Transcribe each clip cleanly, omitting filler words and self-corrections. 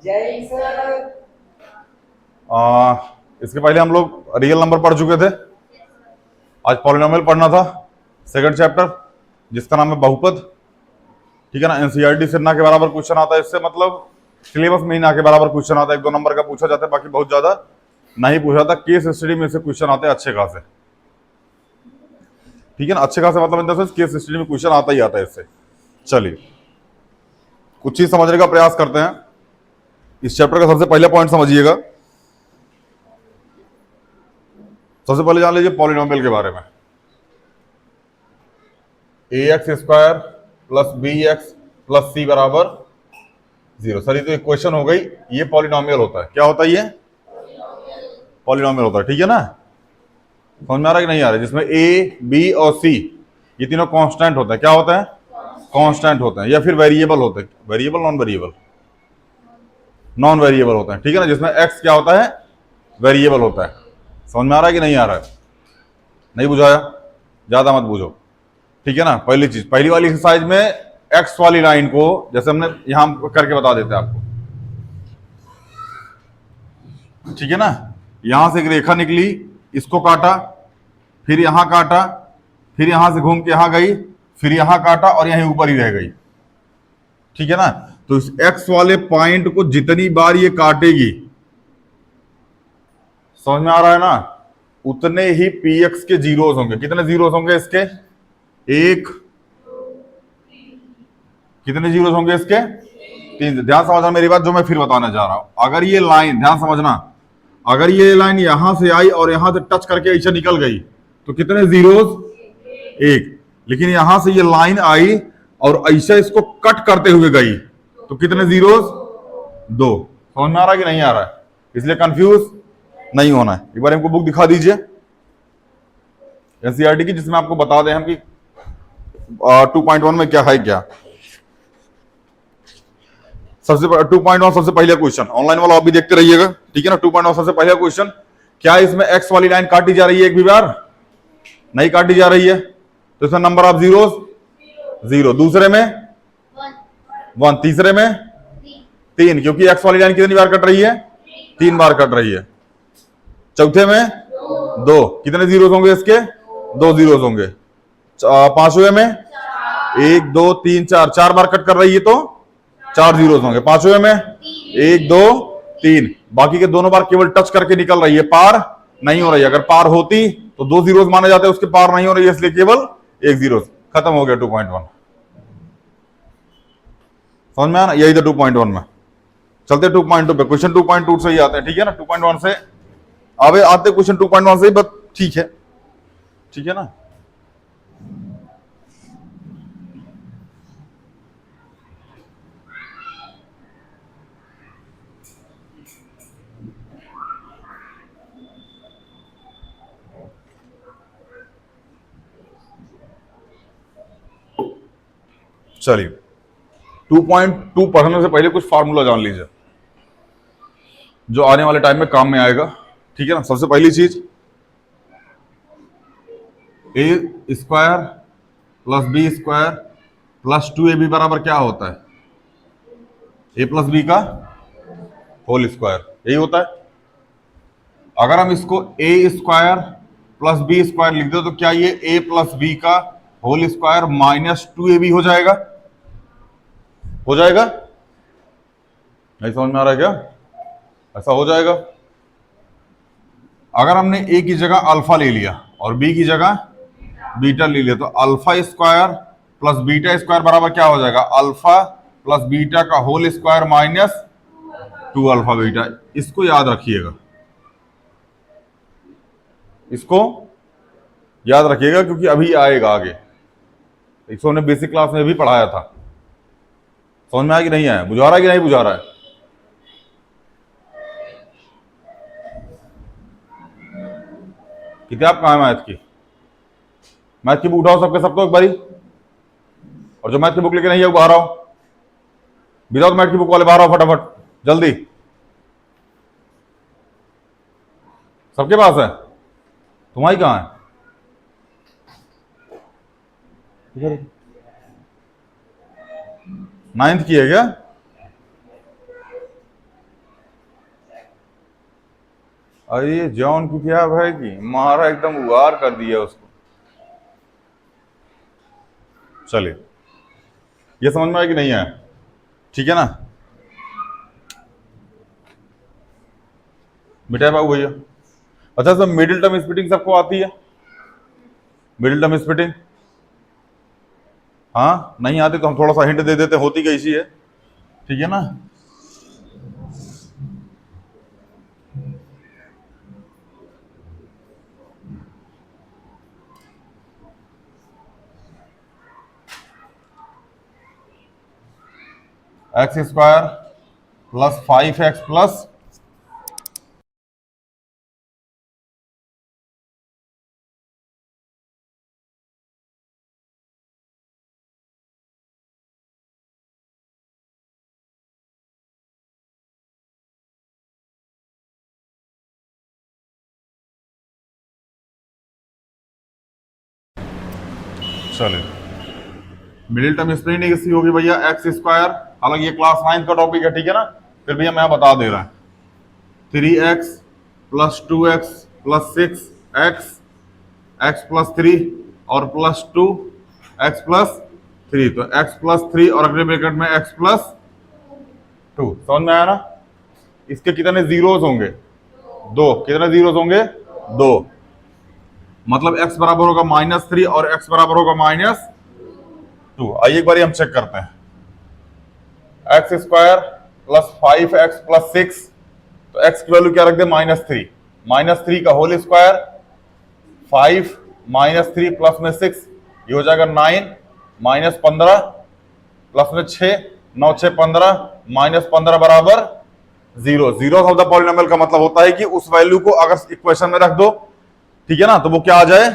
जय सर। इसके पहले हम लोग रियल नंबर पढ़ चुके थे। आज पॉलिनोमियल पढ़ना था, सेकंड चैप्टर, जिसका नाम है बहुपद। ठीक है ना। एनसीईआरटी से ना के बराबर क्वेश्चन आता है, इससे मतलब सिलेबस में ही ना के बराबर क्वेश्चन आता है। 1-2 नंबर का पूछा जाता है, बाकी बहुत ज्यादा नहीं पूछा जाता। केस स्टडी में से क्वेश्चन आते हैं अच्छे खासे। ठीक है ना। अच्छे खासे मतलब in the sense case study में क्वेश्चन आता ही आता है इससे। चलिए कुछ चीज समझने का प्रयास करते हैं। इस चैप्टर का सबसे पहला पॉइंट समझिएगा। सबसे पहले जान लीजिए पॉलिनोमियल के बारे में। ax² प्लस bx+c बराबर 0। सर ये तो इक्वेशन हो गई, ये पॉलिनोमियल होता है। क्या होता है ये? पॉलिनोमियल होता है। ठीक है ना। समझ में आ रहा है कि नहीं आ रहा है? जिसमें a, b और c ये तीनों कांस्टेंट होते हैं। क्या होते हैं? कांस्टेंट होते हैं, या फिर वेरिएबल होते हैं। Variable, non variable? Non variable होते हैं। ठीक है ना। जिसमें x क्या होता है? वेरिएबल होता है। समझ में आ रहा है कि नहीं आ रहा है? नहीं बुझाया? ज्यादा मत बुझो। ठीक है ना। पहली चीज, पहली वाली एक्सरसाइज में एक्स वाली लाइन को जैसे हमने यहां करके बता देते हैं आपको। ठीक है ना। यहां से एक रेखा निकली, इसको काटा, फिर यहां काटा, फिर यहां से घूम के यहां गई, फिर यहां काटा और यहीं ऊपर ही रह गई। ठीक है ना। तो इस एक्स वाले पॉइंट को जितनी बार ये काटेगी, समझ में आ रहा है ना, उतने ही पी एक्स के जीरोस होंगे। कितने जीरोस होंगे इसके? एक। कितने जीरोस होंगे इसके? 3। ध्यान समझना मेरी बात, जो मैं फिर बताने जा रहा हूं। अगर ये लाइन, ध्यान समझना, अगर ये लाइन यहां से आई और यहां से टच करके ऐसे निकल गई तो कितने जीरोस? एक। लेकिन यहां से ये लाइन आई और ऐसे इसको कट करते हुए गई तो कितने जीरोस? 2। समझ में आ रहा है कि नहीं आ रहा है? इसलिए कंफ्यूज नहीं होना है। एक बार हमको बुक दिखा दीजिए एनसीईआरटी की, जिसमें आपको बता दें हम कि 2.1 में क्या है क्या। सबसे 2.1 सबसे पहला क्वेश्चन, ऑनलाइन वाला आप भी देखते रहिएगा। ठीक है ना। 2.1 सबसे पहला क्वेश्चन, क्या इसमें एक्स वाली लाइन काटी जा रही है? एक भी बार नहीं काटी जा रही है, तो इसमें नंबर ऑफ जीरो 0। दूसरे में 1। तीसरे में 3, क्योंकि एक्स वाली लाइन कितनी बार कट रही है? 3 बार कट रही है। चौथे में 2। कितने जीरो होंगे इसके? 2 जीरो होंगे। पांचवें में 1 2 3 4, 4 बार कट कर रही है तो 4 जीरो होंगे। पांचवें में 1 2 3, बाकी के दोनों बार केवल टच करके निकल रही है, पार नहीं हो रही है। अगर पार होती तो 2 जीरोस माने जाते हैं, उसके पार नहीं हो रही है, इसलिए केवल 1 जीरो। खत्म हो गया 2.1। समझ में आया ना? यही था 2.1 में। चलते 2.2 पे। क्वेश्चन 2.2 से ही आते हैं। ठीक है ना। 2.1 से अब आते क्वेश्चन 2.1 से ही, बस ठीक है। ठीक है ना। चलिए 2.2 पढ़ने से पहले कुछ फार्मूला जान लीजिए जो आने वाले टाइम में काम में आएगा। ठीक है ना। सबसे पहली चीज, a² plus b² plus 2ab बराबर क्या होता है? a प्लस बी का होल स्क्वायर, यही होता है। अगर हम इसको a² प्लस b² लिख दो तो क्या ये a प्लस बी का होल स्क्वायर माइनस 2ab हो जाएगा? हो जाएगा? नहीं समझ में आ रहा है क्या? ऐसा हो जाएगा। अगर हमने a की जगह अल्फा ले लिया और b की जगह बीटा ले लिया तो alpha square plus beta square बराबर क्या हो जाएगा? अल्फा प्लस बीटा का whole square minus 2 alpha beta. इसको याद रखिएगा, इसको याद रखिएगा, क्योंकि अभी आएगा आगे। इसको हमने बेसिक क्लास में भी पढ़ाया था। समझ में आया कि नहीं आया? बुझा रहा है कि नहीं बुझा रहा है? किताब कहाँ है मैथ की? मैथ की बुक उठाओ सबके सबको एक बारी, और जो मैथ की बुक लेके नहीं है वो बाहर आओ। विदाउट मैथ की बुक वाले बाहर आओ फटाफट, जल्दी। सबके पास है? तुम्हारी कहाँ है? नाइन्थ की है क्या? अरे जॉन की क्या भाई की मारा एकदम उगार कर दिया उसको। चलिए, ये समझ में आया कि नहीं आया? ठीक है ना? मिटाए बाबू भैया। अच्छा सर, मिडिल टर्म स्प्लिटिंग सबको आती है? मिडिल टर्म स्प्लिटिंग हाँ, नहीं आती तो हम थोड़ा सा हिंट दे देते, होती कैसी है, ठीक है ना? X square plus 5x plus चलिए, मिडिल टर्म स्प्लिटिंग किसकी होगी भैया? X square. हालांकि ये क्लास 9 का टॉपिक है, ठीक है ना, फिर भैया मैं बता दे रहा हूं। 3x plus 2x plus 6x, x plus 3 और प्लस 2 x प्लस 3, तो x प्लस 3 और अगले ब्रैकेट में x प्लस 2। समझ में आया ना? इसके कितने जीरोस होंगे? दो। कितने जीरोस होंगे? दो। मतलब x बराबर होगा -3 और x बराबर होगा -2। आइए एक बार हम चेक करते हैं। X square plus 5x plus 6, तो x की वैल्यू क्या रख दे? -3। -3 का होल स्क्वायर, 5 -3 प्लस में 6, ये हो जाएगा 9, -15 प्लस में 6, 9 6 15, -15 बराबर 0। जीरो ऑफ द पॉलिनोमियल का मतलब होता है कि उस वैल्यू को अगर इक्वेशन में रख दो, ठीक है ना, तो वो क्या आ जाए?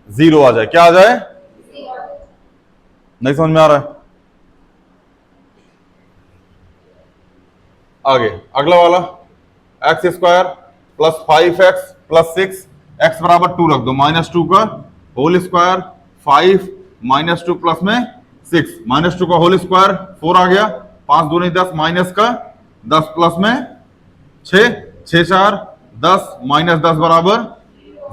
0 आ जाए। क्या आ जाए? नहीं समझ में आ रहा है? आगे अगला वाला, x square plus 5x plus 6, x बराबर 2 रख दो, -2 का होल स्क्वायर, 5 -2 प्लस में 6, -2 का होल स्क्वायर 4 आ गया, 5 दूनी 10 माइनस का 10 प्लस में 6, 6 4 10, -10 बराबर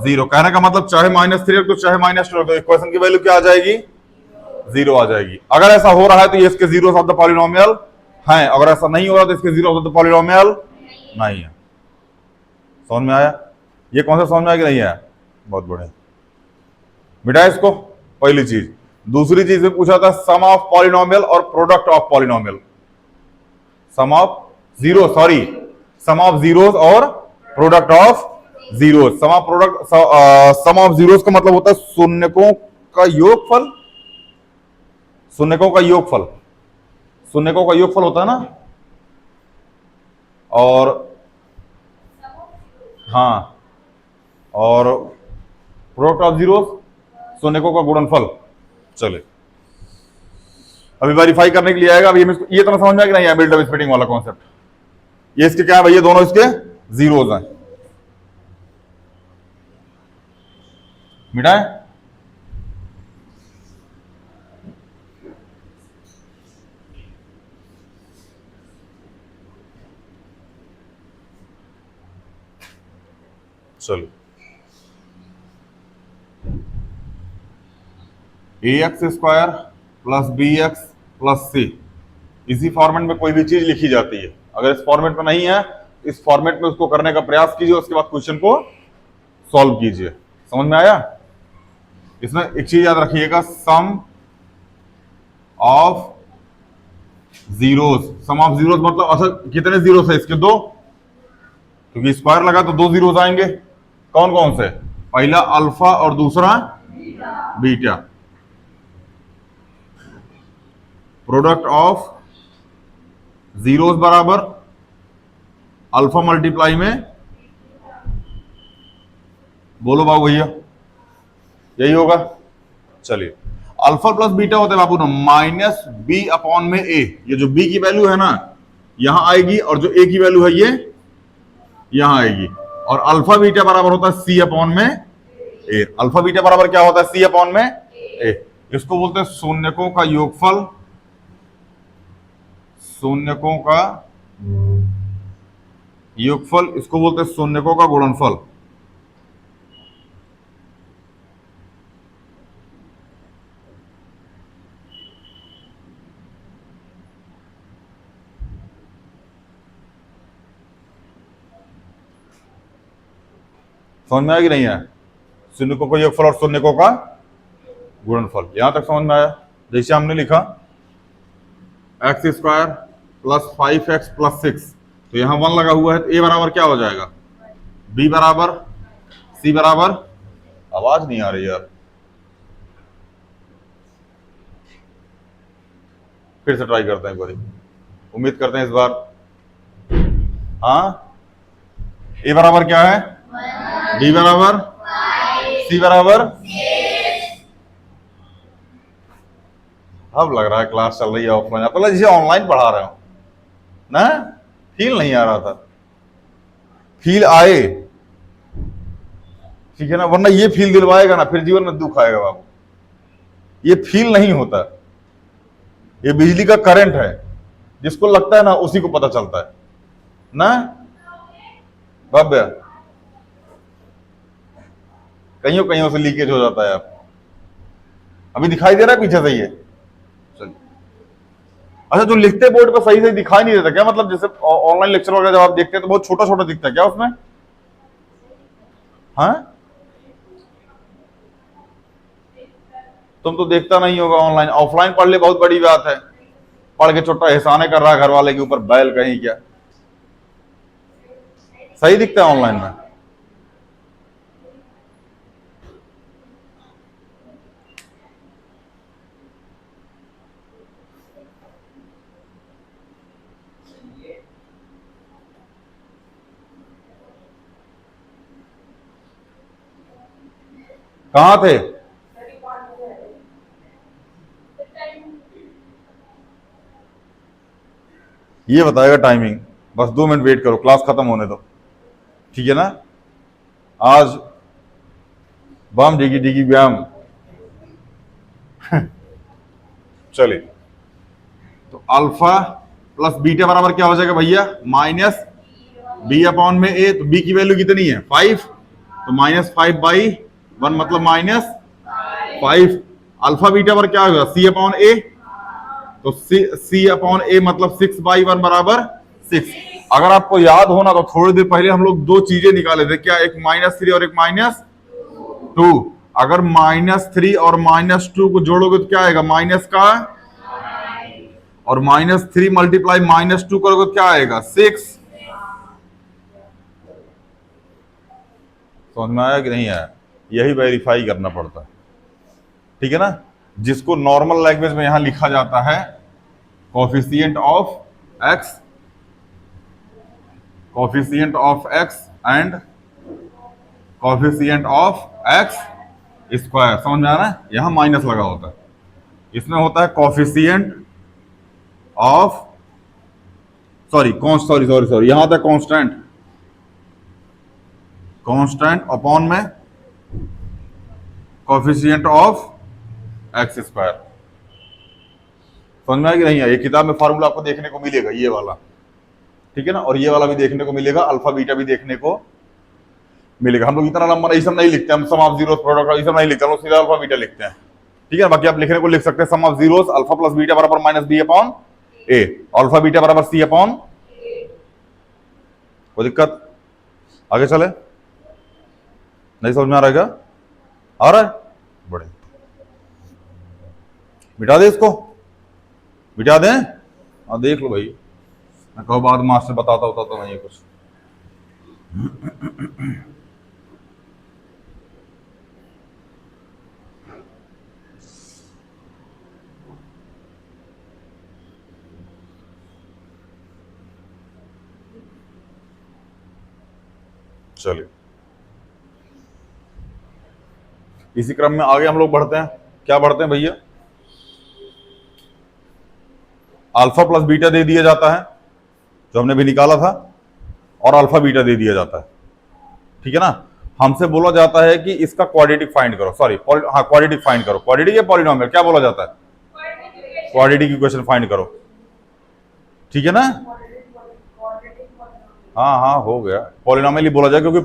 0। कहने का मतलब चाहे -3 रख दो चाहे -2 रख दो, इक्वेशन की वैल्यू क्या आ जाएगी? 0 आ जाएगी। अगर ऐसा हो रहा है तो ये इसके जीरो ऑफ द पॉलिनोमियल हैं, अगर ऐसा नहीं हो रहा तो इसके जीरो ऑफ द पॉलिनोमियल नहीं है। समझ में आया? ये कौन सा समझ में आया कि नहीं आया? बहुत बढ़िया, मिटाए इसको। पहली चीज। दूसरी चीज में पूछा था सम ऑफ पॉलिनोमियल और product of polynomial. Sum of zero, sorry, sum of zeros और product of zeros. Sum of product, sum of zeros का मतलब होता है शून्यकों का योगफल। शून्यकों का योगफल, शून्यकों का योगफल होता है ना। और हाँ, और प्रोडक्ट ऑफ जीरोस शून्यकों का गुणनफल। चले, अभी वेरीफाई करने के लिए आएगा। अभी ये तो समझ में आया कि नहीं है बिल्ड अप स्प्लिटिंग वाला कॉन्सेप्ट? ये इसके क्या है भैया? दोनों इसके जीरोस हैं। मिटाए? चलो, ax square plus bx plus c, इसी फॉर्मेट में कोई भी चीज लिखी जाती है। अगर इस फॉर्मेट में नहीं है, इस फॉर्मेट में उसको करने का प्रयास कीजिए, उसके बाद क्वेश्चन को सॉल्व कीजिए। समझ में आया? इसमें एक चीज याद रखिएगा, sum of zeros. Sum of zeros मतलब असल कितने जीरोस है इसके? दो, क्योंकि स्क्वायर लगा तो दो जीरोस आएंगे। कौन कौन से? पहला अल्फा और दूसरा बीटा। प्रोडक्ट ऑफ जीरोस बराबर अल्फा मल्टीप्लाई में, बोलो बाबू भैया, यही होगा। चलिए, अल्फा प्लस बीटा होता है बाबू ना -b अपॉन में a। ये जो b की वैल्यू है ना यहां आएगी, और जो a की वैल्यू है ये यहां आएगी। और अल्फा बीटा बराबर होता है c अपॉन में a। अल्फा बीटा बराबर क्या होता है? c अपॉन में a। इसको बोलते हैं शून्यकों का योगफल। शून्यकों का योगफल इसको बोलते हैं शून्यकों का गुणनफल। समझ में आया कि नहीं है? शून्यकों का योगफल और शून्यकों का गुणनफल। यहां तक समझ में आया? जैसे हमने लिखा x square plus 5x plus 6, तो यहां 1 लगा हुआ है, तो a बराबर क्या हो जाएगा? b बराबर c बराबर, आवाज नहीं आ रही यार, फिर से ट्राई करते हैं एक बारी, उम्मीद करते हैं इस बार। हाँ, a बराबर क्या है? b बराबर c बराबर, अब लग रहा है क्लास चल रही है ऑफलाइन, पहले जिसे ऑनलाइन पढ़ा रहे हो ना, फील नहीं आ रहा था, फील आए, ठीक है ना, वरना ये फील दिलवाएगा ना फिर जीवन में दुख आएगा बाबू। ये फील नहीं होता, ये बिजली का करंट है, जिसको लगता है ना उसी को पता चलता है ना भव्य, कईयों से लीकेज हो जाता है। आप अभी दिखाई दे रहा है पीछे से ये? अच्छा, जो लिखते बोर्ड पर सही से दिखाई नहीं देता क्या? मतलब जैसे ऑनलाइन लेक्चर वगैरह जब आप देखते हैं तो बहुत छोटा छोटा दिखता है क्या उसमें? हाँ, तुम तो देखता नहीं होगा ऑनलाइन, ऑफलाइन पढ़ ले बहुत बड़ी बात है, पढ़ के छोटा एहसाने कर रहा है घर वाले के ऊपर, बैल कहीं क्या, सही दिखता है ऑनलाइन में। कहां थे? ये बताएगा टाइमिंग, बस 2 मिनट वेट करो, क्लास खत्म होने दो, ठीक है ना। आज बम डिगी डिगी व्यायाम चले, तो अल्फा प्लस बीटा बराबर क्या हो जाएगा भैया? माइनस बी अपॉन में ए, तो बी की वैल्यू कितनी है? 5, तो -5/1 मतलब -5। अल्फा बीटा पर क्या होगा? सी अपॉन ए, तो सी अपॉन ए मतलब 6/1 बराबर 6। अगर आपको याद हो ना तो थोड़ी देर पहले हम लोग 2 चीजें निकाले थे, क्या? एक -3 और एक -2। अगर -3 और -2 को जोड़ोगे तो क्या आएगा? माइनस का, और -3 मल्टीप्लाई -2 करोगे तो क्या आएगा? 6। समझ में आया कि नहीं आया? यही वेरीफाई करना पड़ता है, ठीक है ना। जिसको नॉर्मल लैंग्वेज में यहां लिखा जाता है coefficient of x and coefficient of x square. समझ में आ रहा है? यहां माइनस लगा होता है, इसमें होता है कोफिशिएंट ऑफ, सॉरी यहां होता है कांस्टेंट अपॉन में कोफिशिएंट ऑफ एक्स स्क्वायर। समझ में आया कि नहीं है? ये किताब में फार्मूला आपको देखने को मिलेगा, ये वाला, ठीक है ना, और ये वाला भी देखने को मिलेगा, अल्फा बीटा भी देखने को मिलेगा। हम लोग इतना लंबा ये सब नहीं लिखते, हम सम ऑफ जीरोस प्रोडक्ट ये सब नहीं लिखते, हम लोग सीधा अल्फा बीटा लिखते हैं, ठीक है। बाकी आप लिखने को लिख सकते हैं sum of zeros alpha plus beta बराबर -b upon A, alpha beta बराबर c अपॉन, कोई दिक्कत? आगे चले? नहीं समझ में आ रहा है क्या? आ रहा है? बड़े, बिठा दे इसको, बिठा दें? हाँ देख लो भाई, मैं कहो बाद मास्टर बताता होता तो नहीं कुछ। चलिए, इसी क्रम में आगे हम लोग बढ़ते हैं। क्या बढ़ते हैं भैया? अल्फा प्लस बीटा दे दिया जाता है, जो हमने भी निकाला था, और अल्फा बीटा दे दिया जाता है, ठीक है ना। हमसे बोला जाता है कि इसका क्वाड्रेटिक फाइंड करो, सॉरी हाँ क्वाड्रेटिक फाइंड करो, क्वाड्रेटिक या पॉलिनोमियल, क्या बोला जाता है? क्वाड्रेटिक इक्वेशन फाइंड करो, ठीक है ना। हाँ हाँ हो गया, पॉलिनोमियल ही बोला जाए क्योंकि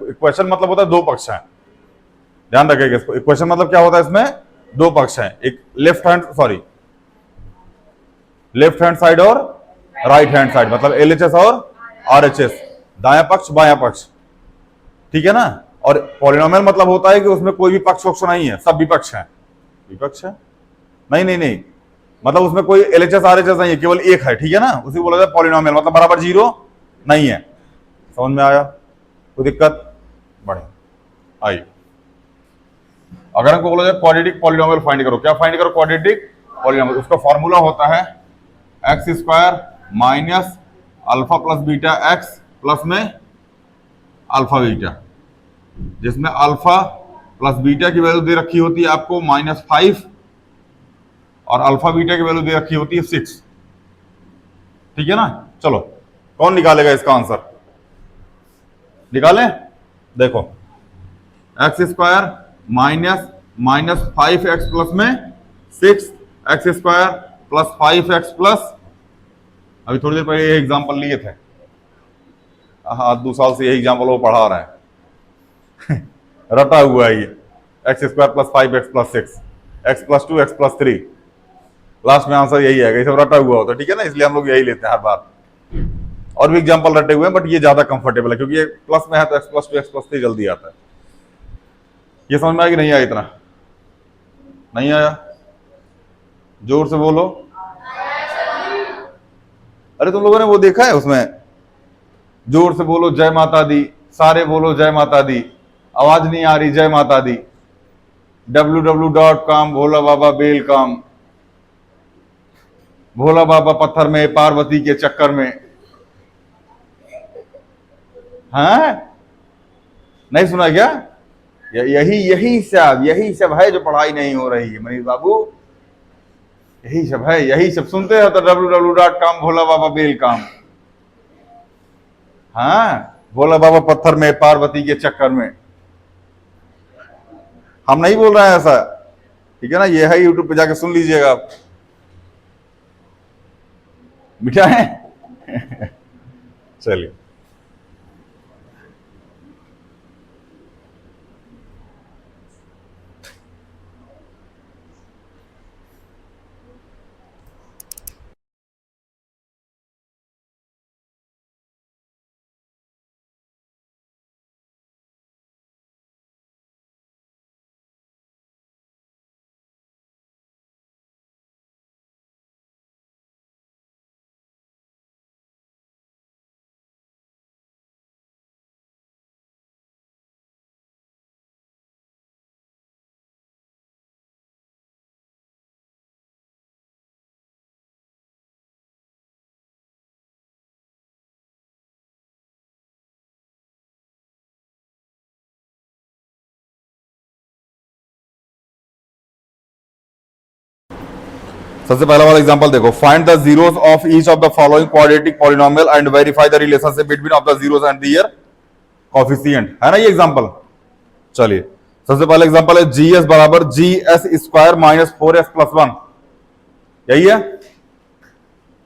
इक्वेशन मतलब होता है दो पक्ष हैं, ध्यान रखिएगा इसको। इक्वेशन मतलब क्या होता है, इसमें दो पक्ष हैं, एक लेफ्ट हैंड साइड और राइट हैंड साइड, मतलब एलएचएस और आरएचएस, दायां पक्ष बायां पक्ष, ठीक है ना। और पॉलिनोमियल मतलब होता है कि उसमें कोई भी पक्ष वक्ष नहीं है, सब विपक्ष है। विपक्ष है नहीं नहीं नहीं, मतलब उसमें कोई एलएचएस आरएचएस नहीं है, केवल एक है, ठीक है ना, उसी बोला जाए पॉलिनोमियल, मतलब बराबर जीरो नहीं है। समझ में आया, कोई दिक्कत? बढ़िया, आइए अगर हमको बोला जाए क्वाड्रेटिक पॉलिनोमियल फाइंड करो, क्या फाइंड करो? Quadratic polynomial. उसका फॉर्मूला होता है x square minus alpha plus beta X plus में अल्फा बीटा, जिसमें अल्फा प्लस बीटा की वैल्यू दे रखी होती है आपको -5 और अल्फा बीटा की वैल्यू दे रखी होती है 6, ठीक है ना। चलो कौन निकालेगा इसका आंसर? निकालें, देखो x square minus 5x plus में 6x square plus 5x plus, अभी थोड़ी देर पहले ये एग्जाम्पल लिए थे, हाँ 2 साल से यही एग्जाम्पल वो पढ़ा रहे हैं रटा हुआ है ये, x square plus 5x plus 6, x plus 2 x plus 3, last में आंसर यही है, ये सब रटा हुआ होता है, ठीक है ना, इसलिए हम लोग यही लेते हैं हर बार। और भी एग्जाम्पल रटे हुए हैं बट ये ज्यादा कंफर्टेबल है क्योंकि ये प्लस में है तो x प्लस 2 x प्लस 3 जल्दी आता है। ये समझ में आया कि नहीं आया? इतना नहीं आया? जोर से बोलो। अरे तुम लोगों ने वो देखा है उसमें, जोर से बोलो जय माता दी, सारे बोलो जय माता दी, आवाज नहीं आ रही, जय माता दी, www.com भोला बाबा बेल काम, भोला बाबा पत्थर में पार्वती के चक्कर में, हाँ नहीं सुना क्या? यही सब है जो पढ़ाई नहीं हो रही है मनीष बाबू, यही सब है, यही सब सुनते हो तो www.com भोला बाबा बेल काम, हाँ भोला बाबा पत्थर में पार्वती के चक्कर में, हम नहीं बोल रहे हैं ऐसा, ठीक है ना, ये है, यूट्यूब पे जाके सुन लीजिएगा आप, मिठा है चलिए सबसे पहला वाला एग्जांपल देखो, find the zeros of each of the following quadratic polynomial and verify the relationship between of the zeros and their coefficient, है ना ये एग्जांपल। चलिए सबसे पहला एग्जांपल है जीएस बराबर GS square minus 4s plus 1, यही है?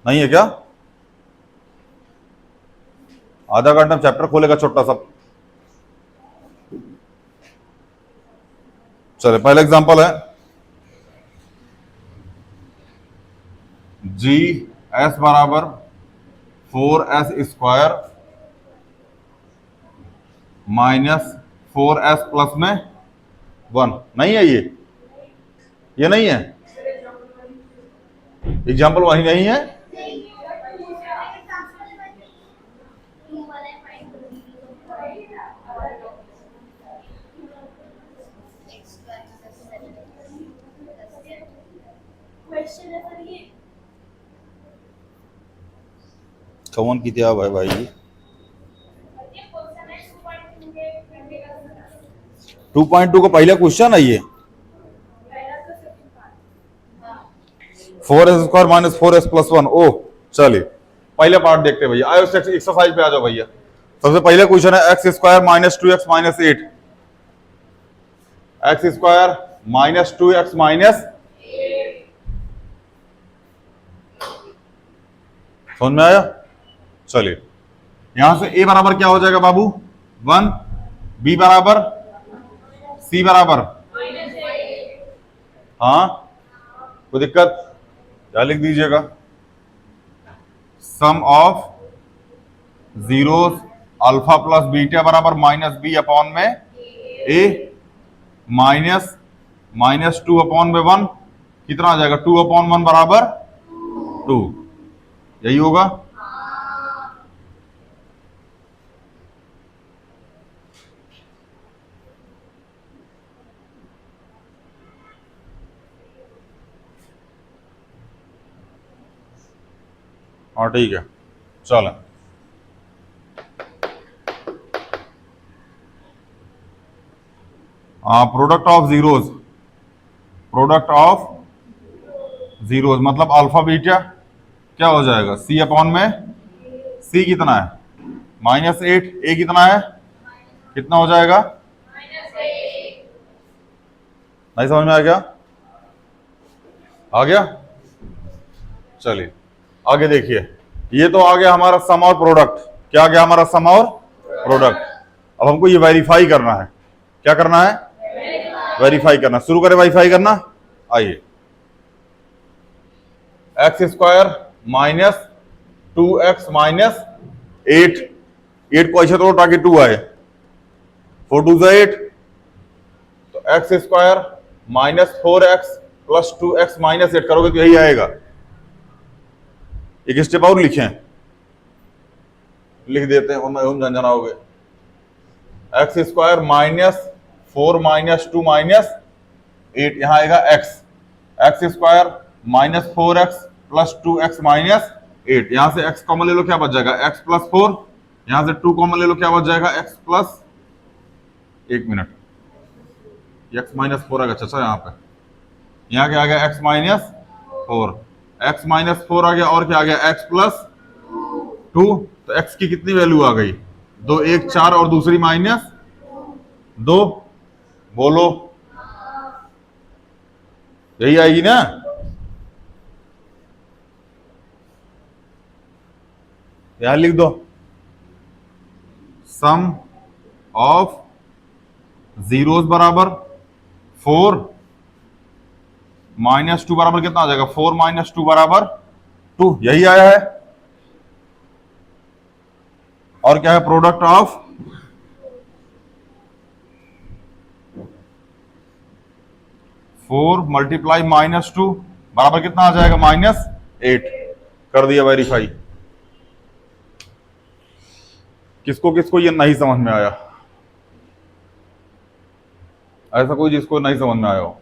नहीं है क्या? आधा घंटा चैप्टर खोलेगा छोटा सा। चलिए पहला एग्जांपल है जी एस बराबर 4s square minus 4s plus में 1, नहीं है ये नहीं है एग्जाम्पल, वही नहीं है। कौन किताब है भाई? 2.2 का पहला क्वेश्चन है ये, 4s square minus 4s plus 1। ओह चलिए पहले पार्ट देखते हैं भैया, आयो एक्सरसाइज पे आ जाओ भैया। सबसे पहले क्वेश्चन है x square minus 2x minus 8, x square minus 2x minus, समझ में आया? चलिए यहां से ए बराबर क्या हो जाएगा बाबू 1, बी बराबर, सी बराबर, हाँ कोई दिक्कत, क्या लिख दीजिएगा, sum of zeros alpha plus beta बराबर माइनस बी अपॉन में ए माइनस माइनस 2 अपॉन में 1, कितना आ जाएगा 2 अपॉन 1 बराबर 2, यही होगा। हाँ ठीक है, चलो product of zeros, product of zeros मतलब अल्फा बीटा क्या हो जाएगा सी अपॉन में, सी कितना है -8, ए कितना है, कितना हो जाएगा, नहीं समझ में आ गया, आ गया। चलिए आगे देखिए, ये तो आ गया हमारा सम और प्रोडक्ट, क्या आ गया हमारा सम और प्रोडक्ट। अब हमको ये वेरीफाई करना है, क्या करना है, वेरीफाई करना, शुरू करें वेरीफाई करना। आइए, x square minus 2x minus 8, 8 को ऐसे तोड़ो ताकि 2 आए, 4 2 8, तो x square minus 4x plus 2x minus 8 करोगे तो यही आएगा। एक स्टेप और लिखें, लिख देते हैं, हम झंझना हो गए, x square minus 4 minus 2 minus 8, यहां आएगा x, x square minus 4x plus 2x minus 8, यहां से x कॉमन ले लो, क्या बच जाएगा x प्लस 4, यहां से 2 कॉमन ले लो, क्या बच जाएगा x प्लस, एक मिनट, x माइनस 4 आ गया चाचा, यहां पे यहां क्या आ गया x माइनस 4, x माइनस 4 आ गया, और क्या आ गया x प्लस 2, तो x की कितनी वैल्यू आ गई 2 1 4 और दूसरी माइनस 2, बोलो यही आएगी ना। यहां लिख दो, सम ऑफ जीरोस बराबर 4 माइनस 2 बराबर कितना आ जाएगा 4 माइनस 2 बराबर 2, यही आया है। और क्या है, प्रोडक्ट ऑफ 4 मल्टीप्लाई माइनस 2 बराबर कितना आ जाएगा -8, कर दिया वेरीफाई। किसको किसको ये नहीं समझ में आया, ऐसा कोई जिसको नहीं समझ में आया हो,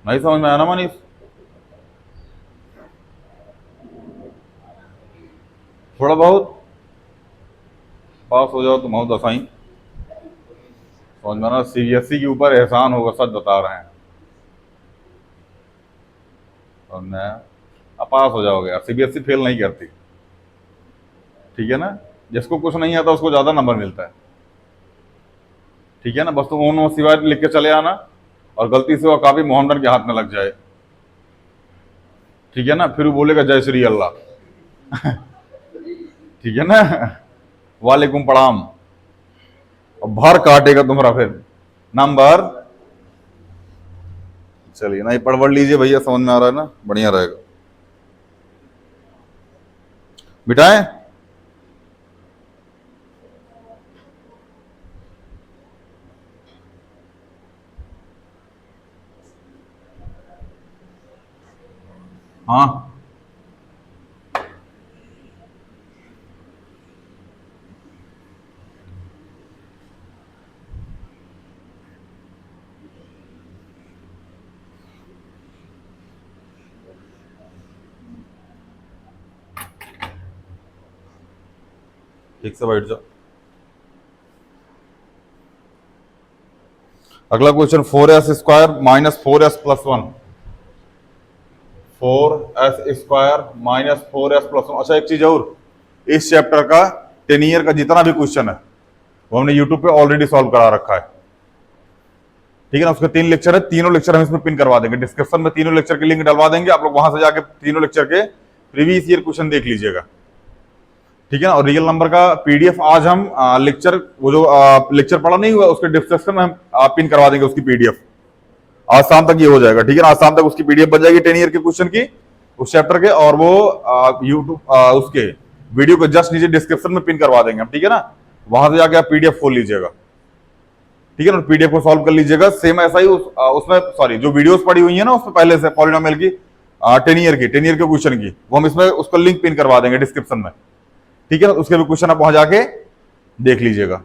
नहीं समझ में आया ना मनीष, थोड़ा बहुत पास हो जाओ तो बहुत आसानी, समझ में ना, सीबीएसई के ऊपर एहसान होगा, सच बता रहे हैं, अब पास हो जाओगे यार, सीबीएसई फेल नहीं करती, ठीक है ना, जिसको कुछ नहीं आता उसको ज्यादा नंबर मिलता है, ठीक है ना, बस तुम ओम सिवाय लिख के चले आना, और गलती से वो काफी मोहम्मदन के हाथ में लग जाए, ठीक है ना, फिर वो बोलेगा जय श्री अल्लाह ठीक है ना, वालेकुम प्रणाम, और भर काटेगा तुम्हारा फिर नंबर। चलिए नहीं पढ़ लीजिए भैया, समझ में आ रहा है ना, बढ़िया रहेगा, बिठाएं। हाँ ठीक से बैठ जाओ। अगला question 4s square minus 4s plus 1, 4s square minus 4s plus 1। अच्छा एक चीज और, इस चैप्टर का 10 ईयर का जितना भी क्वेश्चन है वो हमने यूट्यूब पे ऑलरेडी सॉल्व करा रखा है, ठीक है ना। उसके 3 लेक्चर है, तीनों लेक्चर हम इसमें पिन करवा देंगे, डिस्क्रिप्शन में तीनों लेक्चर की लिंक डलवा देंगे, आप लोग वहां से जाके तीनों लेक्चर के प्रीवियस ईयर क्वेश्चन देख लीजिएगा, ठीक है ना। और रियल नंबर का पीडीएफ आज हम लेक्चर, वो जो लेक्चर पढ़ा नहीं हुआ उसके डिस्क्रिप्शन में हम पिन करवा देंगे उसकी पीडीएफ, आज शाम तक ये हो जाएगा, ठीक है ना। आज शाम तक उसकी पीडीएफ बन जाएगी 10 ईयर के क्वेश्चन की, उस चैप्टर के, और वो यूट्यूब उसके वीडियो को जस्ट नीचे डिस्क्रिप्शन में पिन करवा देंगे हम, ठीक है ना। वहां से जाके आप पीडीएफ खोल लीजिएगा, ठीक है ना, पीडीएफ को सॉल्व कर लीजिएगा। सेम ऐसा ही उसमें सॉरी जो वीडियोस पड़ी हुई है ना उसमें पहले से पॉलिनोमियल की 10 ईयर के क्वेश्चन की, वो हम इसमें उसका लिंक पिन करवा देंगे डिस्क्रिप्शन में, ठीक है ना। उसके भी क्वेश्चन आप वहां जाके देख लीजिएगा,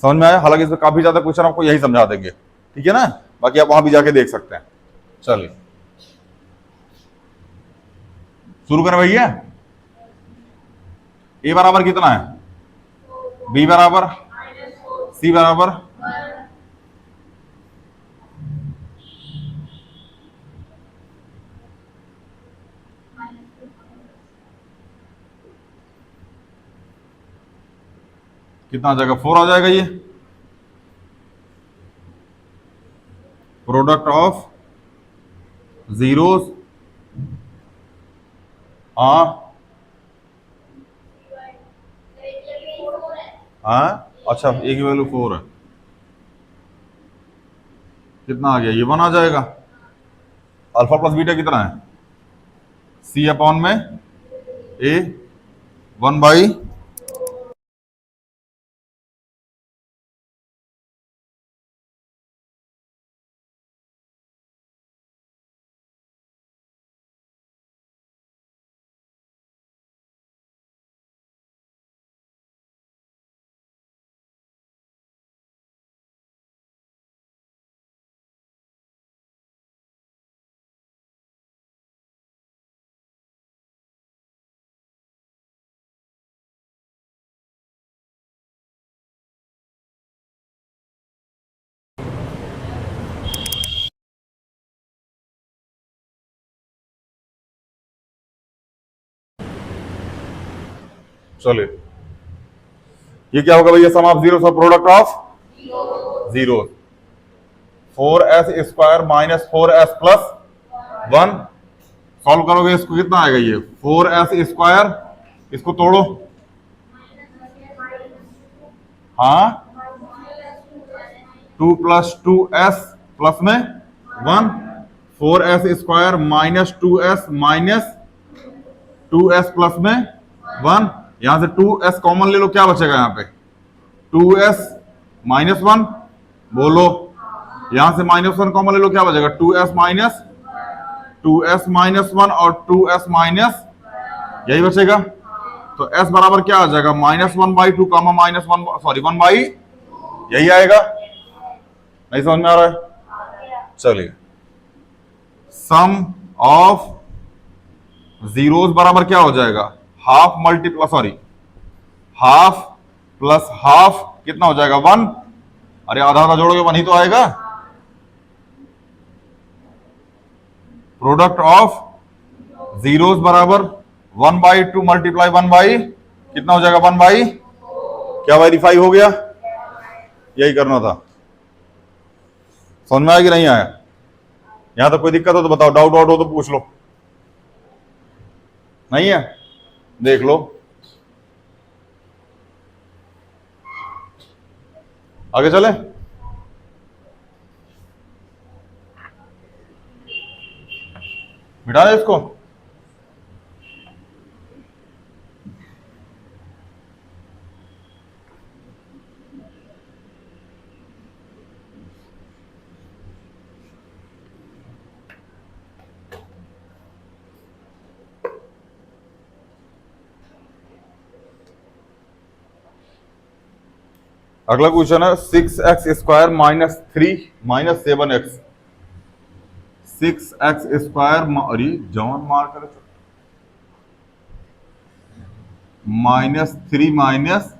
समझ में आया। हालांकि इसमें काफी ज्यादा क्वेश्चन आपको यही समझा देंगे, ठीक है ना, बाकी आप वहां भी जाके देख सकते हैं। चलिए शुरू करें भैया। ए बराबर कितना है, बी बराबर, सी बराबर, कितना आ जाएगा, 4 आ जाएगा। ये प्रोडक्ट ऑफ जीरोस, हाँ हाँ, अच्छा ए की वैल्यू 4 है, कितना आ गया, ये 1 आ जाएगा। अल्फा प्लस बीटा कितना है, सी अपॉन में ए 1 बाई, चलिए ये क्या होगा भैया, सम ऑफ जीरो और product of zero, 4s square minus 4s plus 1, solve करोगे इसको कितना आएगा, ये 4s स्क्वायर, इसको तोड़ो, हाँ 2 प्लस 2s प्लस में 1, 4s square minus 2s minus 2s plus में 1, यहां से 2s कॉमन ले लो, क्या बचेगा यहां पे 2s माइनस 1, बोलो, यहां से -1 कॉमन ले लो, क्या बचेगा 2s माइनस 1 और 2s माइनस, यही बचेगा। तो s बराबर क्या आ जाएगा, -1/2 कामा -1 सॉरी 1/, यही आएगा। नहीं समझ में आ रहा है, चलिए सम ऑफ जीरोस बराबर क्या हो जाएगा, half multiplies sorry half plus half कितना हो जाएगा 1, अरे आधा आधा जोड़ोगे 1 ही तो आएगा। प्रोडक्ट ऑफ जीरोस बराबर 1/2 मल्टीप्लाई 1/, कितना हो जाएगा 1/, क्या वेरीफाई हो गया, यही करना था। समझ में आया कि नहीं आया, यहां तक कोई दिक्कत हो तो बताओ, डाउट वाउट हो तो पूछ लो, नहीं है देख लो, आगे चले। मिटा दे इसको, अगला क्वेश्चन है 6x square minus 3 minus 7x, 6x square अरे जवान मार कर -3 माइनस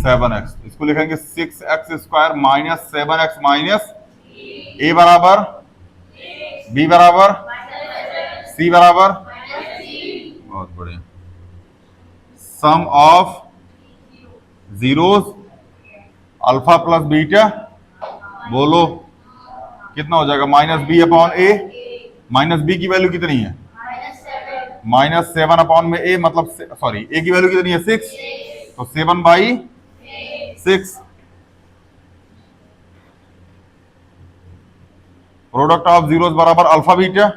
7x, इसको लिखेंगे 6x square minus 7x minus a बराबर, b बराबर, c बराबर, बहुत बढ़िया, sum of zeros alpha plus beta, बोलो कितना हो जाएगा, minus B upon A. Minus B की वैल्यू कितनी है, -7 अपॉन में ए, मतलब सॉरी ए की वैल्यू कितनी है 6, तो 7/6। प्रोडक्ट ऑफ जीरोस बराबर अल्फा बीटा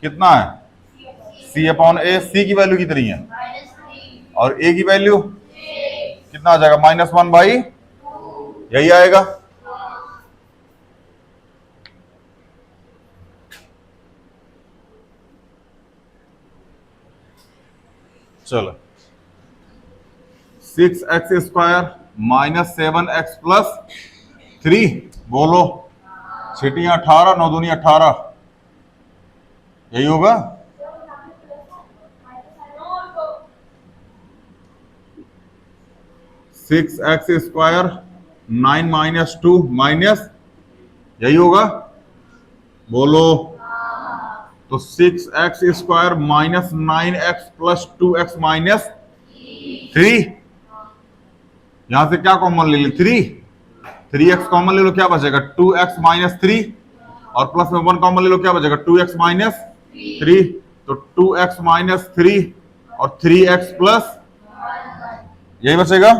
कितना है, सी अपॉन ए। सी की वैल्यू कितनी है और ए की वैल्यू कितना आ जाएगा, -1/, यही आएगा। चलो 6x² -7x+3, बोलो 6 18, 9 दूनी 18, यही होगा। सिक्स एक्स स्क्वायर 9 - 2 माइनस, यही होगा, बोलो। तो 6x² -9x+2x -3, यहां से क्या कॉमन ले ली, 3x कॉमन ले लो, क्या बचेगा 2x -3, और प्लस में 1 कॉमन ले लो, क्या बचेगा 2x -3, तो 2x -3 और 3x+, यही बचेगा।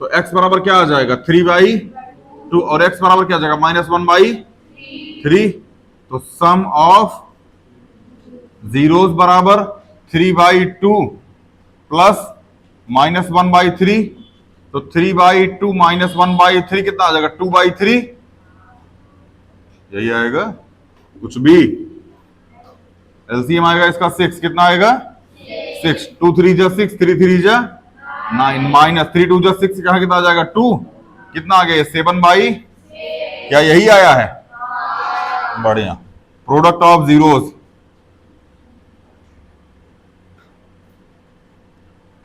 तो x बराबर क्या आ जाएगा 3/2, और x बराबर क्या आ जाएगा -1/3। तो सम ऑफ जीरोस बराबर 3/2 प्लस -1/3, तो 3/2 -1/3 कितना आ जाएगा 2/3, यही आएगा। कुछ भी एलसीएम आएगा इसका 6, कितना आएगा 6, 2 3 जा 6, 3 3 जा 9, -3 2 जा 6, कहां कितना आ जाएगा 2, कितना आ गया 7/, क्या यही आया है, बढ़िया। Product of zeros,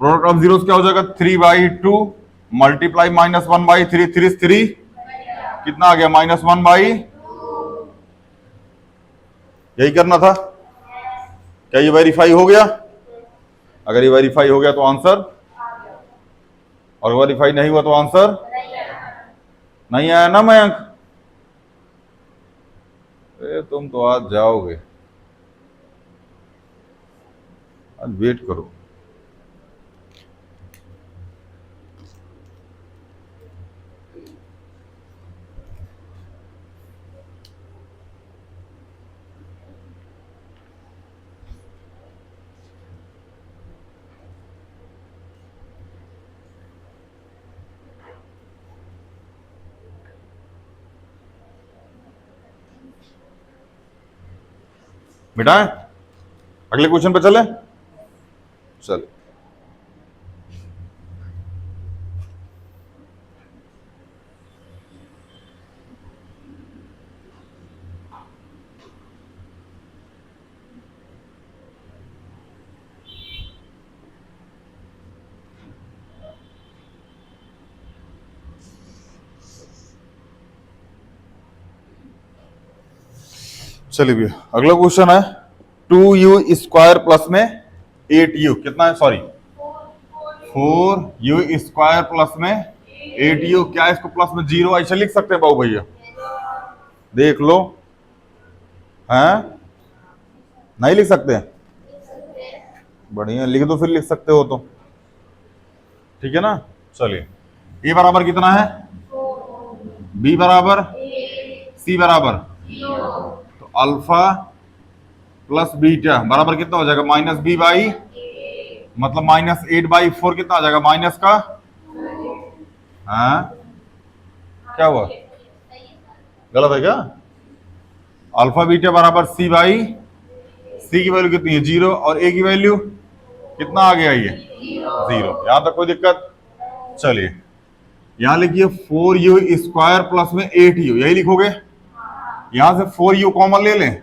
product of zeros क्या हो जाएगा 3/2 मल्टीप्लाई -1/3, 3 3, कितना आ गया -1/, यही करना था। क्या ये वेरीफाई हो गया, अगर ये वेरीफाई हो गया तो आंसर, और वेरीफाई नहीं हुआ तो आंसर नहीं आया ना मयंक, तुम तो आज जाओगे, आज वेट करो। बेटा अगले क्वेश्चन पे चले, चले। चलिए भैया अगला क्वेश्चन है 2u² प्लस में 8u, कितना है सॉरी 4u² प्लस में 8u, क्या इसको प्लस में 0 ऐसे लिख सकते हैं बाबू भैया, देख लो, हैं नहीं लिख सकते, बढ़िया लिख दो फिर, लिख सकते हो तो ठीक है ना। चलिए ए बराबर कितना है, बी बराबर, सी बराबर, तो अल्फा प्लस बीटा बराबर कितना हो जाएगा -b/, मतलब -8/4, कितना आ जाएगा माइनस का, हाँ क्या हुआ, गलत है क्या, अल्फा बीटा बराबर सी की वैल्यू कितनी है 0, और ए की वैल्यू कितना आ गया ये 0, यहां तक कोई दिक्कत। चलिए यहां लिखिए 4u² प्लस में 8u, यही लिखोगे, यहां से 4u कॉमन ले लें,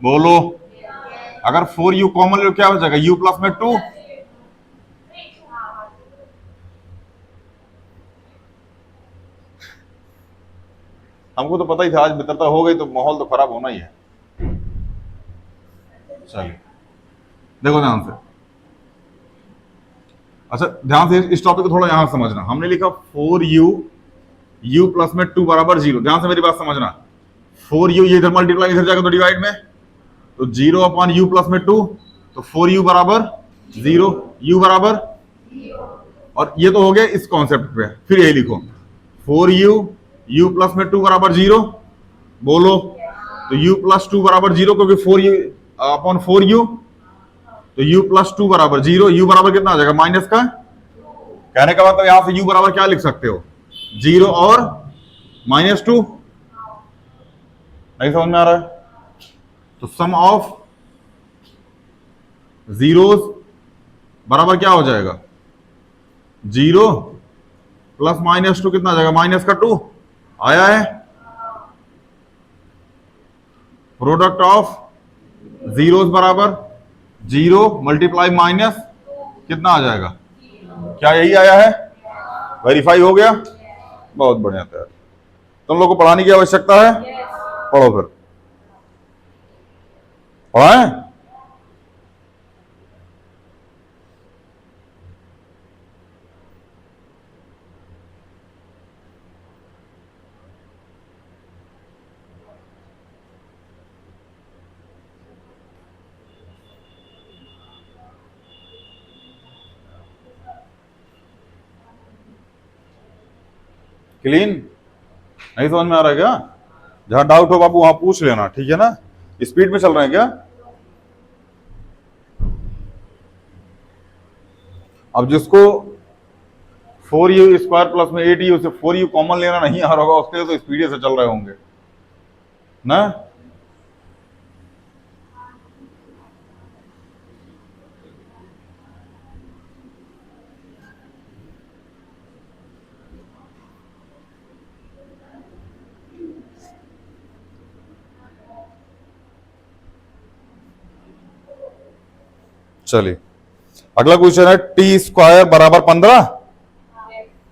बोलो अगर 4u कॉमन ले लो क्या बचेगा u प्लस में 2, हमको तो पता ही था आज मित्रता हो गई तो माहौल तो खराब होना ही है। चलिए देखो ध्यान से, अच्छा ध्यान से इस टॉपिक को थोड़ा यहां समझना। हमने लिखा 4u u प्लस में 2 बराबर 0। ध्यान से मेरी बात समझना। 4u ये इधर मल्टीप्लाई इधर जाएगा तो डिवाइड में, तो 0 अपॉन u प्लस में 2, तो 4u बराबर 0, u बराबर, और ये तो हो गया इस कॉन्सेप्ट पे। फिर यही लिखो 4u u प्लस में 2 बराबर 0, बोलो तो u प्लस 2 बराबर 0, क्योंकि 4u अपॉन 4u, तो u प्लस 2 बराबर 0, u बराबर कितना आ जाएगा माइनस का। कहने का मतलब यहां से u बराबर क्या लिख सकते हो, 0 और -2। नहीं समझ में आ रहा है? तो सम ऑफ जीरोस बराबर क्या हो जाएगा, 0 प्लस -2 कितना आ जाएगा, माइनस का 2 आया है। प्रोडक्ट ऑफ जीरोस बराबर 0 मल्टीप्लाई माइनस कितना आ जाएगा, क्या यही आया है? वेरीफाई हो गया, बहुत बढ़िया तैयार। तुम लोग को पढ़ाने की आवश्यकता है, पढ़ो फिर। पढ़ाएं? क्लीन? नहीं समझ में आ रहा है क्या? जहां डाउट हो बाबू वहां पूछ लेना, ठीक है ना? स्पीड में चल रहे हैं क्या? अब जिसको 4u स्क्वायर प्लस में 8u से 4u कॉमन लेना नहीं आ रहा होगा, उसके लिए तो स्पीड से चल रहे होंगे ना। चलिए अगला क्वेश्चन है टी स्क्वायर बराबर 15,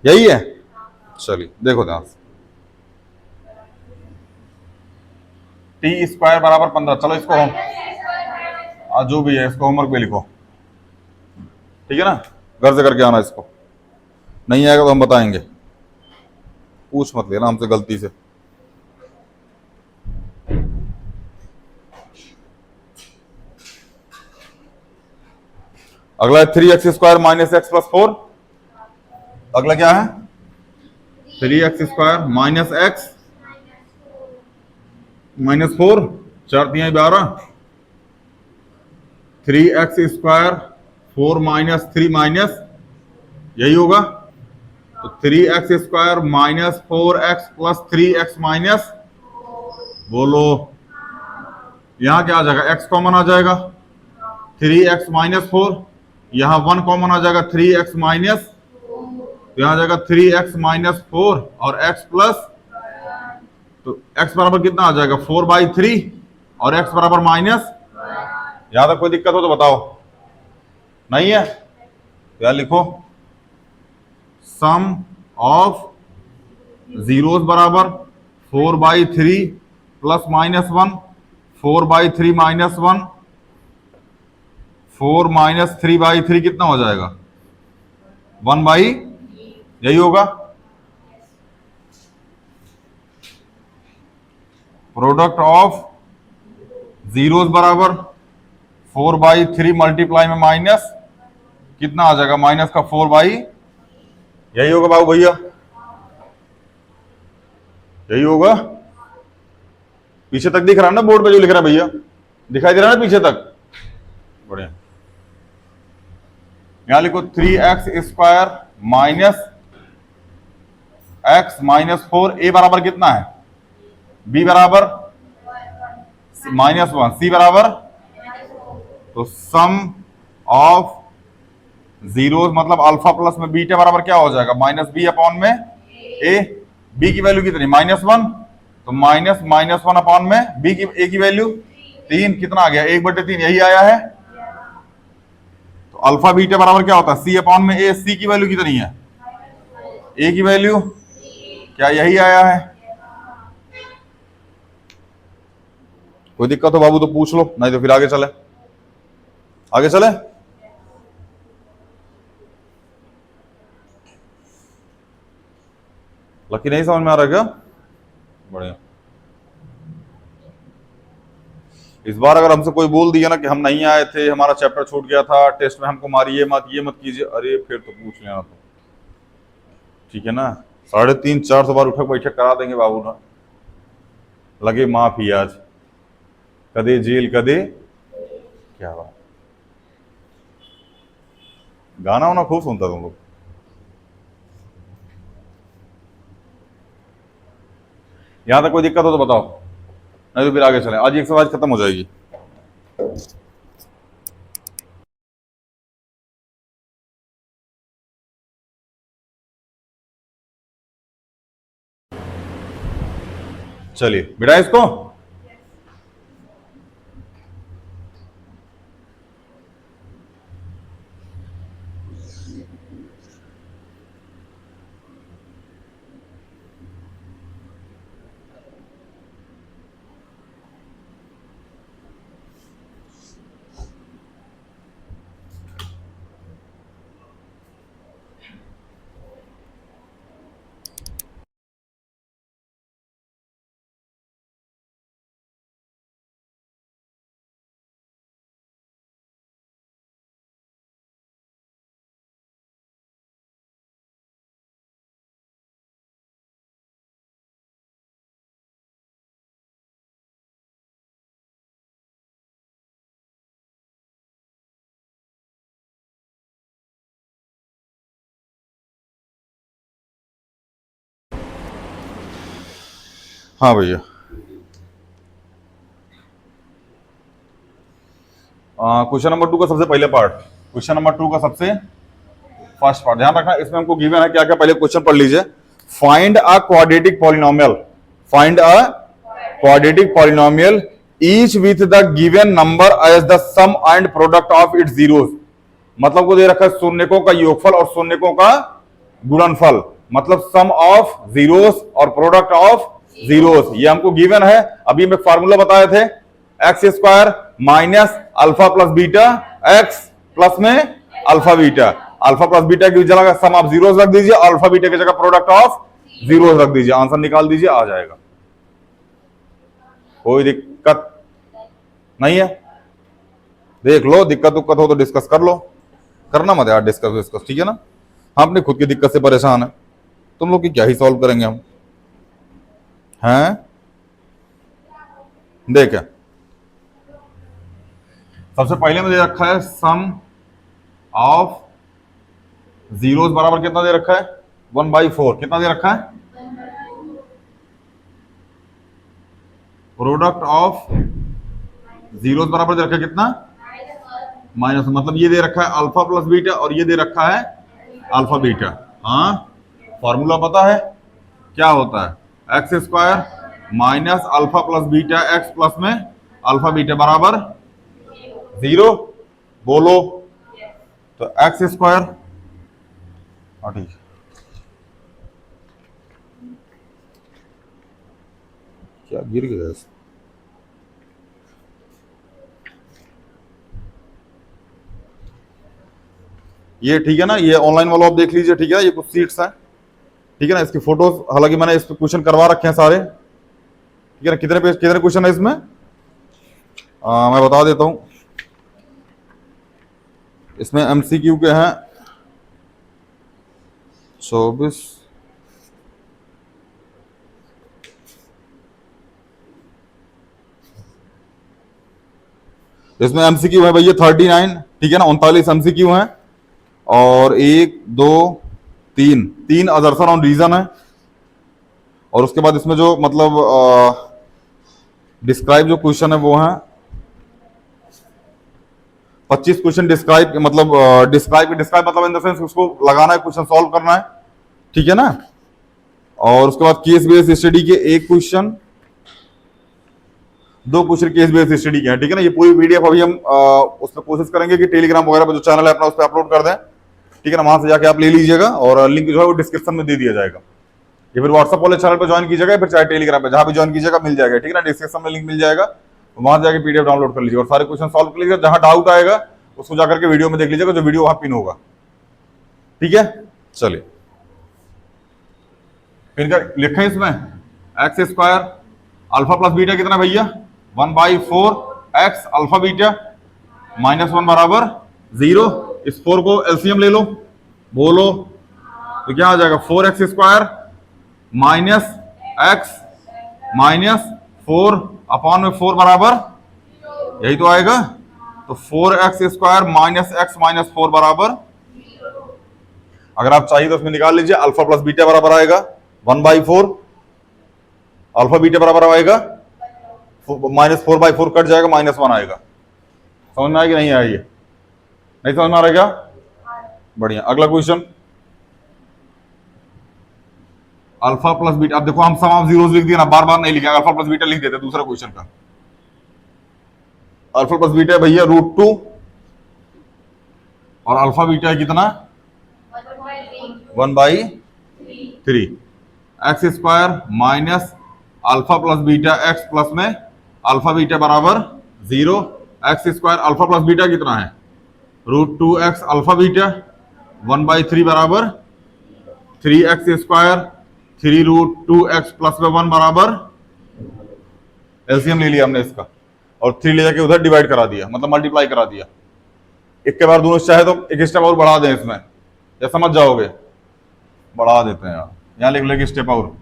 यही है। चलिए देखो ध्यान से, टी स्क्वायर बराबर 15। चलो इसको हम जो भी है इसको होमवर्क पे लिखो, ठीक है ना? घर से करके आना, इसको नहीं आएगा तो हम बताएंगे, पूछ मत लेना हमसे गलती से। अगला है 3x square minus x plus 4। अगला क्या है, 3x square minus x minus 4, 4 3 12, 3x square 4 minus 3 minus, यही होगा। तो 3x square minus 4x plus 3x minus, बोलो यहां क्या आ जाएगा, x कॉमन आ जाएगा, 3x माइनस 4, यहां 1 कॉमन आ जाएगा 3x माइनस, तो यहां आ जाएगा 3x माइनस 4 और x प्लस, तो x बराबर कितना आ जाएगा 4/3 और x बराबर माइनस। यहां तक कोई दिक्कत हो तो बताओ, नहीं है तो यार लिखो सम ऑफ जीरोस बराबर 4/3 प्लस -1, 4/3 -1, 4 माइनस 3/3 कितना हो जाएगा 1/, यही होगा। प्रोडक्ट ऑफ जीरोस बराबर 4/3 मल्टीप्लाई में माइनस कितना आ जाएगा, माइनस का 4/, यही होगा बाबू भैया, यही होगा। पीछे तक दिख रहा है ना बोर्ड पे जो लिख रहा है भैया, दिखाई दे रहा है ना पीछे तक, बढ़िया। यहां लिखो 3x square minus x minus 4, a बराबर कितना है, b बराबर -1, c बराबर, तो सम ऑफ जीरोस मतलब अल्फा प्लस में बीटा बराबर क्या हो जाएगा, -b अपॉन में a, b की वैल्यू कितनी -1, तो -1 अपॉन में b की a की वैल्यू 3, कितना आ गया 1/3, यही आया है। तो अल्फा बीटा बराबर क्या होता है, c अपॉन में a, c की वैल्यू कितनी है, a की वैल्यू, क्या यही आया है? कोई दिक्कत हो बाबू तो पूछ लो, नहीं तो फिर आगे चले, आगे चले। लकी नहीं समझ में आ रहा क्या? बढ़िया। इस बार अगर हमसे कोई बोल दिया ना कि हम नहीं आए थे, हमारा चैप्टर छूट गया था, टेस्ट में हमको मारिए मत, ये मत कीजिए, अरे फिर तो पूछ लेना तो, ठीक है ना। 350-400 बार उठक बैठक करा देंगे बाबू ना, लगे माफी आज, कदे जेल कदे क्या बात। गाना वाना खूब सुनता तुम लोग। यहां तक कोई दिक्कत हो तो बताओ, नहीं तो फिर आगे चले। आज एक्सरसाइज खत्म हो जाएगी। चलिए बेटा इसको, हाँ भैया। क्वेश्चन नंबर 2 का सबसे पहले पार्ट, क्वेश्चन नंबर 2 का सबसे फर्स्ट पार्ट ध्यान रखना, इसमें हमको गिवन है क्या क्या, पहले क्वेश्चन पढ़ लीजिए। Find a quadratic polynomial, find a quadratic polynomial each with the given number as the sum and product of its zeros. मतलब को दे रखा है शून्यकों का योगफल और शून्यकों का गुणनफल, मतलब सम ऑफ जीरोस और प्रोडक्ट ऑफ जीरोस, ये हमको गिवन है। अभी हम एक फार्मूला बताए थे, X square minus alpha plus beta X plus में alpha beta, alpha plus beta की जगह सम ऑफ जीरोस रख दीजिए, अल्फा बीटा की जगह प्रोडक्ट ऑफ जीरोस रख दीजिए, आंसर निकाल दीजिए, आ जाएगा। कोई दिक्कत नहीं है? देख लो, दिक्कत उक्कत हो तो डिस्कस कर लो, करना मत यार डिस्कस, ठीक है ना। हम अपनी खुद की दिक्कत से परेशान है, तुम लोग की क्या ही सॉल्व करेंगे हम, हैं? देख सबसे पहले में दे रखा है सम ऑफ जीरोस बराबर कितना दे रखा है, 1/4। कितना दे रखा है? प्रोडक्ट ऑफ जीरोस बराबर दे रखा है कितना? माइनस, मतलब ये दे रखा है अल्फा प्लस बीटा और ये दे रखा है अल्फा बीटा। हाँ, फॉर्मूला पता है क्या होता है, x square minus alpha plus beta X plus में अल्फा बीटा बराबर 0। बोलो तो एक्स स्क्वायर, हाँ ठीक, क्या गिर गया, ये ठीक है ना, ये ऑनलाइन वाला आप देख लीजिए, ठीक है, ये कुछ सीट्स हैं, ठीक है ना, इसकी फोटोज, हालांकि मैंने इस पे क्वेश्चन करवा रखे हैं सारे, ठीक है ना। कितने पेज, कितने क्वेश्चन है इसमें, मैं बता देता हूं, इसमें एमसीक्यू के हैं 24, इसमें एमसीक्यू है भैया 39, ठीक है ना, 39 एमसीक्यू हैं, और 1 2 3 अजर्सन ऑन रीजन है, और उसके बाद इसमें जो मतलब डिस्क्राइब जो क्वेश्चन है वो है 25 क्वेश्चन डिस्क्राइब, मतलब डिस्क्राइब मतलब इन द सेंस उसको लगाना है, क्वेश्चन सॉल्व करना है, ठीक है ना। और उसके बाद केस बेस्ड स्टडी के 1 question, 2 question case based study के हैं, ठीक है ना। ये पूरी पीडीएफ अभी हम उस पर कोशिश करेंगे कि टेलीग्राम वगैरह पर जो चैनल है अपना उस पर अपलोड कर दें, ठीक है ना, वहां से जाके आप ले लीजिएगा, और लिंक जो है वो डिस्क्रिप्शन में दे दिया जाएगा, या फिर व्हाट्सएप वाले चैनल पर ज्वाइन कीजिएगा, फिर चाहे टेलीग्राम पे जहां भी ज्वाइन कीजिएगा मिल जाएगा, ठीक है ना, डिस्क्रिप्शन में लिंक मिल जाएगा, वहां जाके पीडीएफ डाउनलोड कर लीजिएगा और सारे क्वेश्चन सॉल्व कर लीजिएगा। जहां डाउट आएगा उसको जाकर के वीडियो में देख लीजिएगा, जो वीडियो वहां पिन होगा, ठीक है। चलिए फिर लिखें इसमें x square alpha plus beta कितना भैया 1/4 एक्स अल्फा बीटा -1 बराबर 0। इस 4 को एलसीएम ले लो, बोलो तो क्या आ जाएगा 4x square minus x minus 4 upon में 4 बराबर यही तो आएगा। तो 4x square minus x minus 4 बराबर, अगर आप चाहिए तो उसमें निकाल लीजिए अल्फा प्लस बीटा बराबर आएगा 1/4, अल्फा बीटा बराबर आएगा -4/4 कट जाएगा -1 आएगा। समझ में आएगी नहीं आएगी? नहीं समझ में आ रहा क्या? बढ़िया। अगला क्वेश्चन अल्फा प्लस बीटा। अब देखो हम सम ऑफ जीरोस लिख दिया ना, बार बार नहीं लिखेंगे, अल्फा प्लस बीटा लिख देते दूसरा क्वेश्चन का। अल्फा प्लस बीटा है भैया √2 और अल्फा बीटा है कितना 1/3 x square minus alpha plus beta X plus में अल्फा बीटा बराबर 0। X square alpha plus beta कितना है √2x अल्फा बीटा 1/3 बराबर 3x स्क्वायर 3√2x प्लस में 1 बराबर, एलसीएम ले लिया हमने इसका और 3 ले जाके उधर डिवाइड करा दिया, मतलब मल्टीप्लाई करा दिया। एक के बाद दोनों चाहे तो एक स्टेप और बढ़ा दें इसमें, या समझ जाओगे? बढ़ा देते हैं यार, यहाँ लिख लेंगे स्टेप और,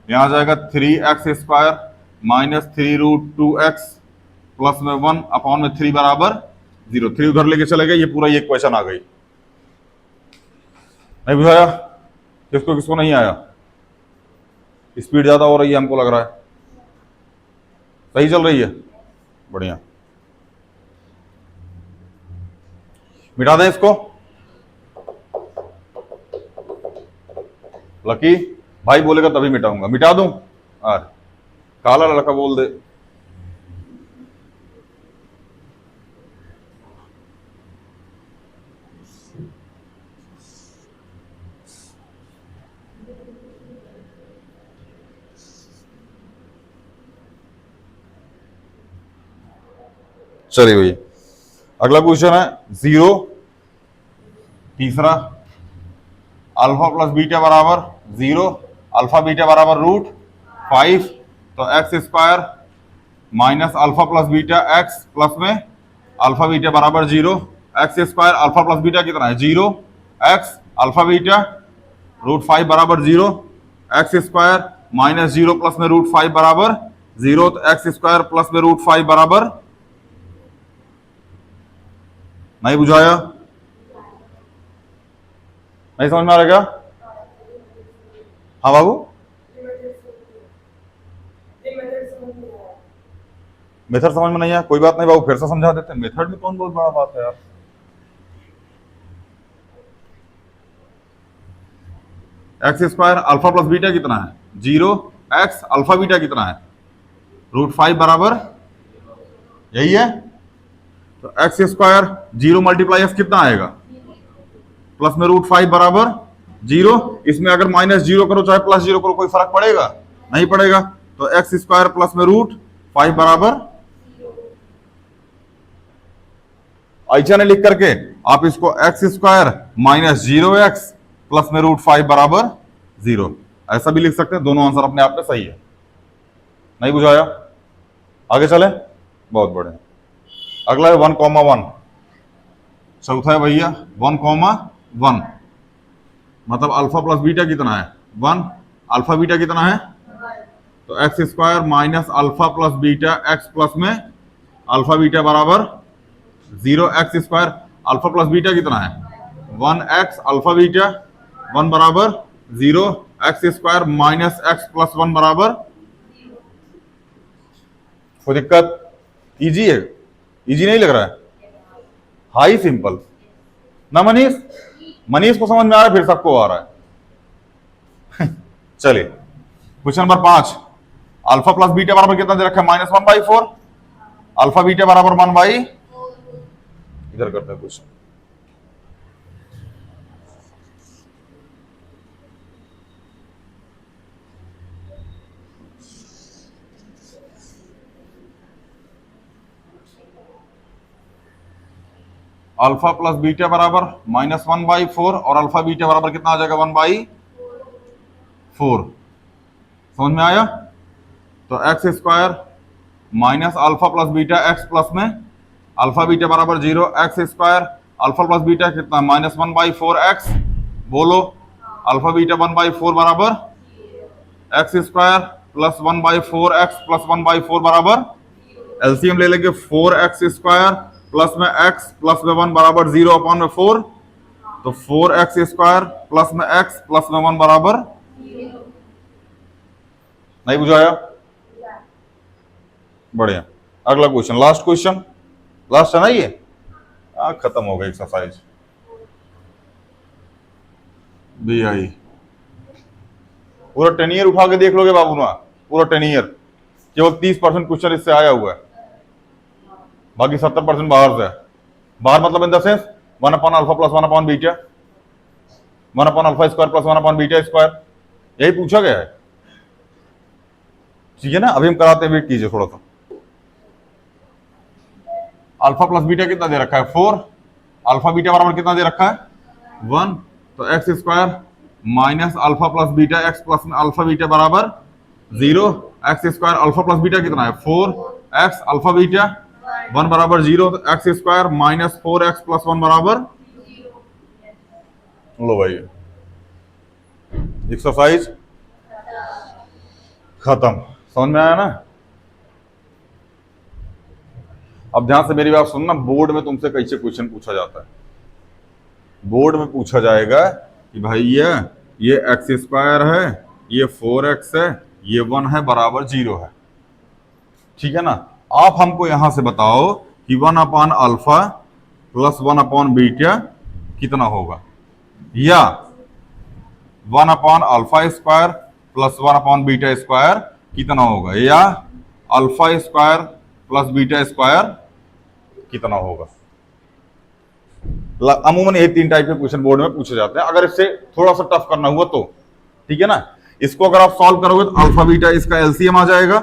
यहाँ आ जाएगा 3x square minus 3√2x plus में 1 अपॉन में 3 बराबर 0। 3 उधर लेके चले गए, ये पूरा ये क्वेश्चन आ गई। नहीं बुझाया? किसको किसको नहीं आया? स्पीड ज्यादा हो रही है हमको लग रहा है, सही चल रही है? बढ़िया। मिटा दें इसको। लकी भाई बोलेगा तभी मिटाऊंगा, मिटा दूं? अरे काला लड़का बोल दे। चलिए भैया अगला क्वेश्चन है 0 तीसरा अल्फा प्लस बीटा बराबर 0 अल्फा बीटा बराबर √5। तो x square minus alpha plus beta X plus में अल्फा बीटा बराबर 0। X square alpha plus beta कितना है 0 एक्स अल्फा बीटा √5 बराबर 0। एक्स स्क्वायर माइनस 0 प्लस में √5 बराबर 0। तो एक्स स्क्वायर प्लस में √5 बराबर, नहीं बुझाया? नहीं समझ में आ रहा क्या? हाँ बाबू मेथड समझ में नहीं आया, कोई बात नहीं बाबू, फिर से समझा देते हैं। मेथड में कौन बहुत बड़ा बात है यार। X square alpha plus beta कितना है 0 एक्स अल्फा बीटा कितना है √5 बराबर यही है। तो एक्स स्क्वायर 0 मल्टीप्लाई एक्स कितना आएगा प्लस में √5 बराबर 0। इसमें अगर -0 करो चाहे +0 करो कोई फर्क पड़ेगा? नहीं पड़ेगा। तो एक्स स्क्वायर प्लस में √5 बराबर, ऐसा ने लिख करके आप इसको x square minus 0x plus में √5 बराबर 0 ऐसा भी लिख सकते हैं। दोनों आंसर अपने आप में सही है। नहीं बुझाया? आगे चले, बहुत बढ़िया। अगला है 1,1। चौथा है भैया 1,1, मतलब अल्फा प्लस बीटा कितना है 1, अल्फा बीटा कितना है तो x square minus alpha plus beta X plus में अल्फा बीटा बराबर 0। X square alpha plus beta कितना है 1x अल्फा बीटा 1 बराबर 0। X square minus x plus 1 बराबर, कोई दिक्कत? इजी है? इजी नहीं लग रहा है? हाई सिंपल ना मनीष? मनीष को समझ में आ रहा है, फिर सबको आ रहा है। चलिए question number 5 alpha plus beta बराबर कितना दे रखा है -1/4 अल्फा बीटा बराबर 1/, इधर करते हैं क्वेश्चन। अल्फा प्लस बीटा बराबर -1/4 और अल्फा बीटा बराबर कितना आ जाएगा 1/4। समझ में आया? तो x square minus alpha plus beta X plus में अल्फा बीटा बराबर 0, x square alpha plus beta कितना माइनस 1/4 एक्स, बोलो अल्फा बीटा 1/4 बराबर x square plus 1/4 x plus 1/4 बराबर, एलसीएम ले लेंगे 4x स्क्वायर प्लस में x प्लस में 1 बराबर 0 अपॉन में 4, तो 4x स्क्वायर प्लस में x प्लस में 1 बराबर, नहीं बुझाया? बढ़िया। अगला क्वेश्चन, लास्ट क्वेश्चन, लास्ट है ना ये, खत्म हो गई एक्सरसाइज भी आई। पूरा 10 ईयर उठा के देख लोगे बाबू ना, पूरा 10 ईयर, केवल 30% क्वेश्चन इससे आया हुआ है, बाकी 70% बाहर से है। बाहर मतलब in the sense 1 upon alpha plus 1 upon beta, 1 upon alpha square plus 1 upon beta square, यही पूछा गया है। ठीक है ना? अभी हम कराते हैं, वेट कीजिए थोड़ा सा। अल्फा प्लस बीटा कितना दे रखा है 4, अल्फा बीटा बराबर कितना दे रखा है 1, तो x square minus alpha plus beta X plus में अल्फा बीटा बराबर 0, x square alpha plus beta कितना है 4 एक्स अल्फा बीटा 1 बराबर 0, तो x square minus 4x plus 1 बराबर, लो भाई एक्सरसाइज खत्म। समझ में आया ना? अब ध्यान से मेरी बात सुनना, बोर्ड में तुमसे कैसे क्वेश्चन पूछा जाता है। बोर्ड में पूछा जाएगा कि भाई ये एक्स स्क्वायर है, ये 4x है, ये 1 है बराबर 0 है। ठीक है ना? आप हमको यहां से बताओ कि 1 upon alpha plus 1 upon beta कितना होगा, या 1 upon alpha square plus 1 upon beta square कितना होगा, या alpha square plus beta square कितना होगा। अमूमन ये 3 टाइप के क्वेश्चन बोर्ड में पूछे जाते हैं। अगर इससे थोड़ा सा टफ करना हुआ तो ठीक है ना, इसको अगर आप सॉल्व करोगे तो अल्फा बीटा इसका एलसीएम आ जाएगा,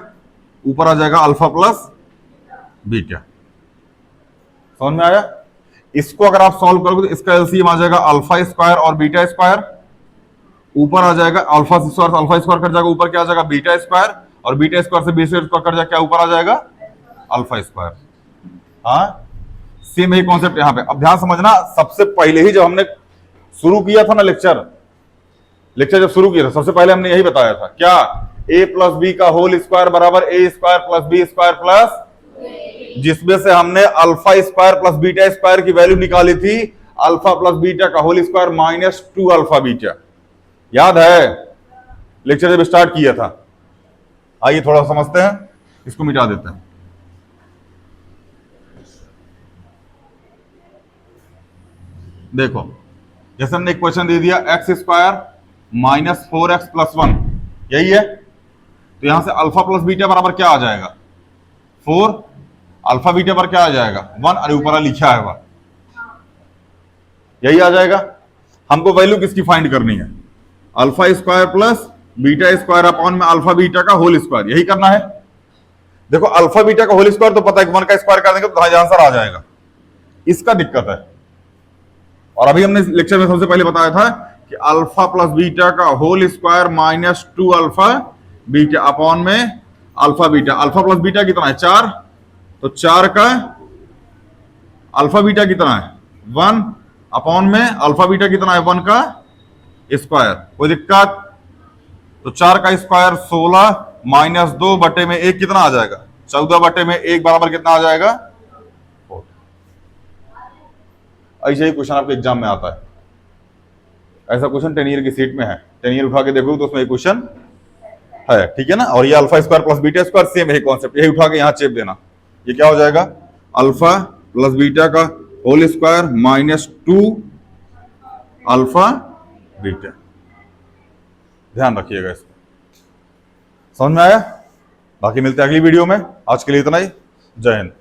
ऊपर आ जाएगा अल्फा प्लस बीटा। समझ में आया? इसको अगर आप सॉल्व करोगे तो इसका एलसीएम आ जाएगा अल्फा स्क्वायर और बीटा स्क्वायर, ऊपर आ जाएगा alpha square, alpha square cut जाएगा, ऊपर क्या आ जाएगा बीटा स्क्वायर, और बीटा स्क्वायर से बीटा स्क्वायर कट जाएगा, क्या ऊपर आ जाएगा अल्फा स्क्वायर। हाँ, सेम यही कॉन्सेप्ट यहां पे। अब ध्यान समझना, सबसे पहले ही जब हमने शुरू किया था ना लेक्चर जब शुरू किया था, सबसे पहले हमने यही बताया था, क्या a प्लस बी का होल स्क्वायर बराबर a square plus B square plus, जिसमें से हमने alpha square plus beta square की वैल्यू निकाली थी अल्फा प्लस बीटा का whole square minus 2 alpha beta. याद है लेक्चर जब स्टार्ट किया था? आइए थोड़ा समझते हैं, इसको मिटा देते हैं। देखो, जैसे हमने एक क्वेश्चन दे दिया x square minus 4x plus 1, यही है, तो यहां से अल्फा प्लस बीटा बराबर क्या आ जाएगा 4, अल्फा बीटा पर क्या आ जाएगा 1, अरे ऊपर लिखा है 1, यही आ जाएगा। हमको वैल्यू किसकी फाइंड करनी है, alpha square plus beta square upon में अल्फा बीटा का होल स्क्वायर, यही करना है। देखो अल्फा बीटा का होल स्क्वायर तो पता है, 1 का स्क्वायर कर देंगे तो आंसर आ जाएगा, इसका दिक्कत है। और अभी हमने लेक्चर में सबसे पहले बताया था कि अल्फा प्लस बीटा का whole square minus 2 alpha beta upon में alpha beta, alpha plus beta कितना है 4, तो 4 का अल्फा बीटा कितना है 1 अपॉन में अल्फा बीटा कितना है 1 का स्क्वायर, कोई दिक्कत? तो 4 का स्क्वायर 16 माइनस 2 बटे में 1 कितना आ जाएगा 14 बटे में 1 बराबर कितना आ जाएगा 4। ऐसे ही क्वेश्चन आपके एग्जाम में आता है। ऐसा क्वेश्चन 10 ईयर की सीट में है, 10 ईयर उठा के देखो तो उसमें एक क्वेश्चन है, ठीक है ना। और ये alpha square plus beta square same है कॉन्सेप्ट, यही उठा के यहां चेप देना। ये क्या हो जाएगा अल्फा प्लस बीटा का whole square minus 2 alpha beta. ध्यान रखिएगा इसको, समझ में आया? बाकी मिलते हैं अगली वीडियो में। आज के लिए इतना ही, जय हिंद।